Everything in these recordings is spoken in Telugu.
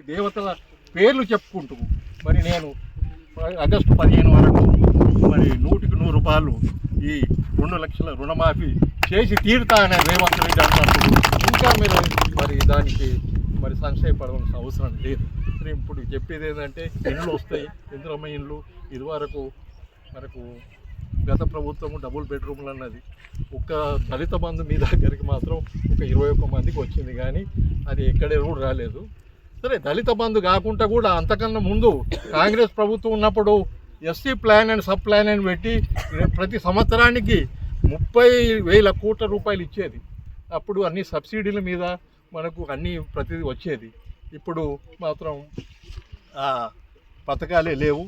దేవతల పేర్లు చెప్పుకుంటూ మరి నేను ఆగస్టు 15 వరకు మరి 100కి 100 రూపాయలు ఈ 2 లక్షల రుణమాఫీ చేసి తీరుతా అనే రేవంత్ రెడ్డి అంటున్నప్పుడు ఇంకా మీరు మరి దానికి మరి సంశయపడవలసిన అవసరం లేదు. ఇప్పుడు చెప్పేది ఏంటంటే ఇండ్లు వస్తాయి, ఇందిరమ్మ ఇండ్లు. ఇదివరకు మనకు గత ప్రభుత్వం డబుల్ బెడ్రూమ్లు అన్నది ఒక దళిత బంధు మీ దగ్గరికి మాత్రం ఒక 21 మందికి వచ్చింది, కానీ అది ఎక్కడే కూడా రాలేదు. సరే, దళిత బంధు కాకుండా కూడా అంతకన్నా ముందు కాంగ్రెస్ ప్రభుత్వం ఉన్నప్పుడు SC plan and sub plan అని పెట్టి ప్రతి సంవత్సరానికి 30,000 కోట్ల రూపాయలు ఇచ్చేది. అప్పుడు అన్ని సబ్సిడీల మీద మనకు అన్ని ప్రతిదీ వచ్చేది. ఇప్పుడు మాత్రం ఆ పథకాలే లేవు.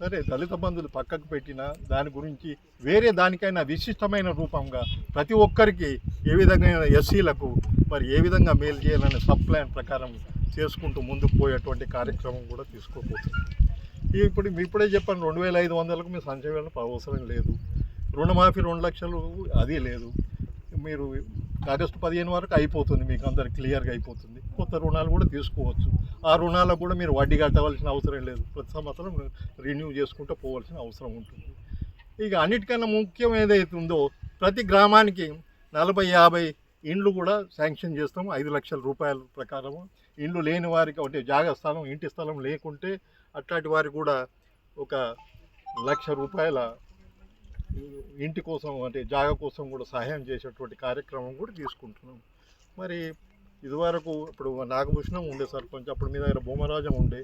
సరే, దళిత బంధువులు పక్కకు పెట్టిన దాని గురించి వేరే దానికైనా విశిష్టమైన రూపంగా ప్రతి ఒక్కరికి ఏ విధంగా ఎస్సీలకు మరి ఏ విధంగా మేలు చేయాలనే సబ్ ప్లాన్ ప్రకారం చేసుకుంటూ ముందుకు పోయేటువంటి కార్యక్రమం కూడా తీసుకోబోతుంది. ఇప్పుడే చెప్పాను, 2,500కు మీరు సంచలనం అవసరం లేదు. రుణమాఫీ 2 లక్షలు అది లేదు. మీరు ఆగస్టు 15 వరకు అయిపోతుంది, మీకు అందరికి క్లియర్గా అయిపోతుంది. కొత్త రుణాలు కూడా తీసుకోవచ్చు. ఆ రుణాలకు కూడా మీరు వడ్డీ కట్టవలసిన అవసరం లేదు. ప్రతి సంవత్సరం రెన్యూ చేసుకుంటూ పోవాల్సిన అవసరం ఉంటుంది. ఇక అన్నిటికన్నా ముఖ్యం ఏదైతే ఉందో, ప్రతి గ్రామానికి 40-50 ఇండ్లు కూడా శాంక్షన్ చేస్తాము 5 లక్షల రూపాయల ప్రకారము. ఇండ్లు లేని వారికి అంటే జాగా స్థలం, ఇంటి స్థలం లేకుంటే అట్లాంటి వారికి కూడా 1 లక్ష రూపాయల ఇంటి కోసం అంటే జాగా కోసం కూడా సహాయం చేసేటువంటి కార్యక్రమం కూడా తీసుకుంటున్నాం. మరి ఇదివరకు ఇప్పుడు నాగభూషణం ఉండే సర్పంచ్, అప్పుడు మీ దగ్గర భూమరాజం ఉండే,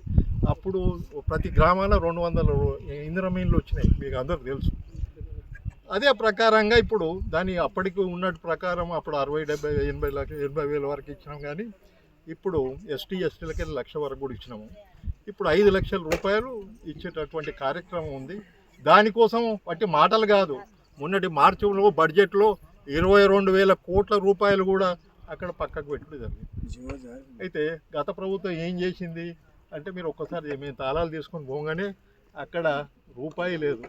అప్పుడు ప్రతి గ్రామాల్లో 200 ఇందిరమ్మ ఇండ్లు వచ్చినాయి, మీకు అందరికి తెలుసు. అదే ప్రకారంగా ఇప్పుడు దాని అప్పటికి ఉన్నట్టు ప్రకారం అప్పుడు 60-70-80 వేల వరకు ఇచ్చినాం, కానీ ఇప్పుడు ఎస్టీలకి 1 లక్ష వరకు కూడా ఇచ్చినాము. ఇప్పుడు 5 లక్షల రూపాయలు ఇచ్చేటటువంటి కార్యక్రమం ఉంది. దానికోసం వాటి మాటలు కాదు, మొన్నటి మార్చిలో బడ్జెట్లో 22,000 కోట్ల రూపాయలు కూడా అక్కడ పక్కకు పెట్టుడు జరిగింది. అయితే గత ప్రభుత్వం ఏం చేసింది అంటే, మీరు ఒక్కసారి మేము తాళాలు తీసుకొని పోగానే అక్కడ రూపాయి లేదు,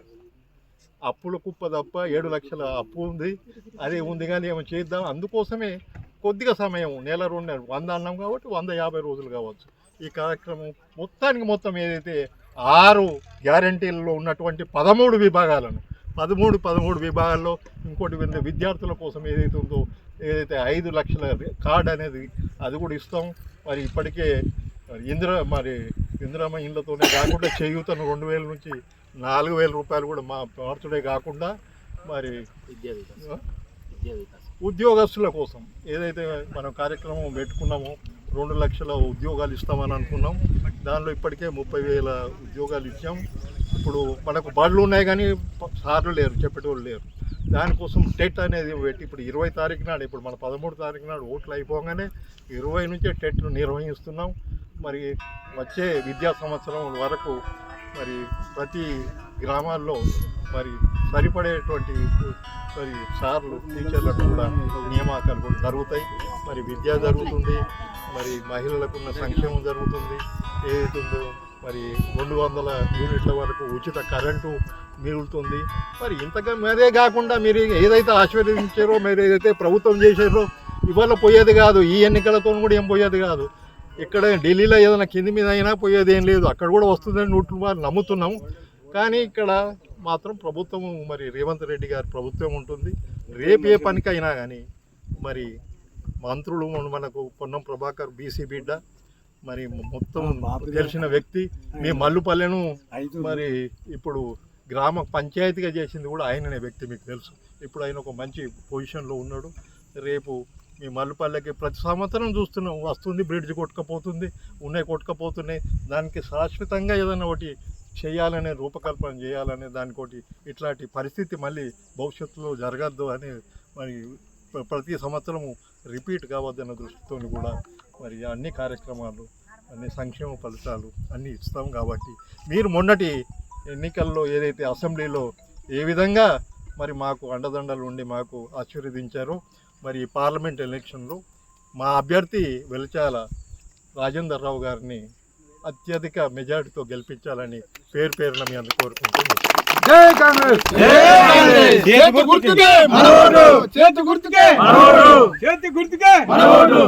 అప్పుల కుప్ప తప్ప 7 లక్షల అప్పు ఉంది. అదే ఉంది కానీ ఏమో చేద్దాం, అందుకోసమే కొద్దిగా సమయం, 1-2 నెలలు, 100 అన్నాం కాబట్టి 150 రోజులు కావచ్చు. ఈ కార్యక్రమం మొత్తం ఏదైతే 6 గ్యారంటీలలో ఉన్నటువంటి 13 విభాగాలను 13 విభాగాల్లో ఇంకోటి విద్యార్థుల కోసం ఏదైతే ఉందో, ఏదైతే 5 లక్షల కార్డు అనేది అది కూడా ఇస్తాం. మరి ఇప్పటికే ఇందిరమ్మ ఇళ్లతోనే కాకుండా చేయూతను 2,000 నుంచి 4,000 రూపాయలు కూడా మార్చుడే కాకుండా మరి ఉద్యోగస్తుల కోసం ఏదైతే మనం కార్యక్రమం పెట్టుకున్నామో 2 లక్షల ఉద్యోగాలు ఇస్తామని అనుకున్నాం. దానిలో ఇప్పటికే 30,000 ఉద్యోగాలు ఇచ్చాం. ఇప్పుడు మనకు బడులు ఉన్నాయి కానీ సార్లు లేరు, చెప్పేటోళ్ళు లేరు. దానికోసం టెట్ అనేది పెట్టి ఇప్పుడు 20 తారీఖు నాడు, ఇప్పుడు మన 13 తారీఖు నాడు ఓట్లు అయిపోగానే 20 నుంచే టెట్ను నిర్వహిస్తున్నాం. మరి వచ్చే విద్యా సంవత్సరం వరకు మరి ప్రతి గ్రామాల్లో మరి సరిపడేటువంటి మరి సార్లు, టీచర్లకు కూడా నియామకాలు కూడా జరుగుతాయి. మరి విద్య జరుగుతుంది, మరి మహిళలకున్న సంక్షేమం జరుగుతుంది. ఏదైతుందో మరి 200 యూనిట్ల వరకు ఉచిత కరెంటు మిగులుతుంది. మరి ఇంతగా మరే కాకుండా మీరు ఏదైతే ఆశీర్వదించారో, మీరు ఏదైతే ప్రభుత్వం చేశారో ఇవాళ పోయేది కాదు. ఈ ఎన్నికలతో కూడా ఏం పోయేది కాదు. ఇక్కడ ఢిల్లీలో ఏదైనా కింది మీద అయినా పోయేది ఏం లేదు, అక్కడ కూడా వస్తుందని 100% నమ్ముతున్నాం. కానీ ఇక్కడ మాత్రం ప్రభుత్వం మరి రేవంత్ రెడ్డి గారి ప్రభుత్వం ఉంటుంది. రేపు ఏ పనికైనా కానీ మరి మంత్రులు మనకు పొన్నం ప్రభాకర్ బీసీ బిడ్డ, మరి మొత్తం తెలిసిన వ్యక్తి. మీ మల్లుపల్లెను మరి ఇప్పుడు గ్రామ పంచాయతీగా చేసింది కూడా ఆయననే వ్యక్తి, మీకు తెలుసు. ఇప్పుడు ఆయన ఒక మంచి పొజిషన్లో ఉన్నాడు. రేపు మీ మల్లుపల్లెకి ప్రతి సంవత్సరం చూస్తున్నాం, వస్తుంది, బ్రిడ్జ్ కొట్టుకపోతుంది, కొట్టుకపోతున్నాయి. దానికి శాశ్వతంగా ఏదైనా ఒకటి చేయాలనే రూపకల్పన చేయాలనే దానికోటి ఇట్లాంటి పరిస్థితి మళ్ళీ భవిష్యత్తులో జరగద్దు అని మరి ప్రతి సంవత్సరము రిపీట్ కావద్దన్న దృష్టితో కూడా మరి అన్ని కార్యక్రమాలు, అన్ని సంక్షేమ ఫలితాలు అన్నీ ఇస్తాం. కాబట్టి మీరు మొన్నటి ఎన్నికల్లో ఏదైతే అసెంబ్లీలో ఏ విధంగా మరి మాకు అండదండలు ఉండి మాకు ఆశీర్వదించారో, మరి పార్లమెంట్ ఎలక్షన్లో మా అభ్యర్థి వెలిచాల రాజేందర్ రావు గారిని అత్యధిక మెజారిటీతో గెలిపించాలని పేరున మీ అందరూ కోరుకుంటున్నాను. జై కాంగ్రెస్, చేతి గుర్తుకే మనోడు, చేతి గుర్తుకే మనోడు, చేతి గుర్తుకే మనోడు.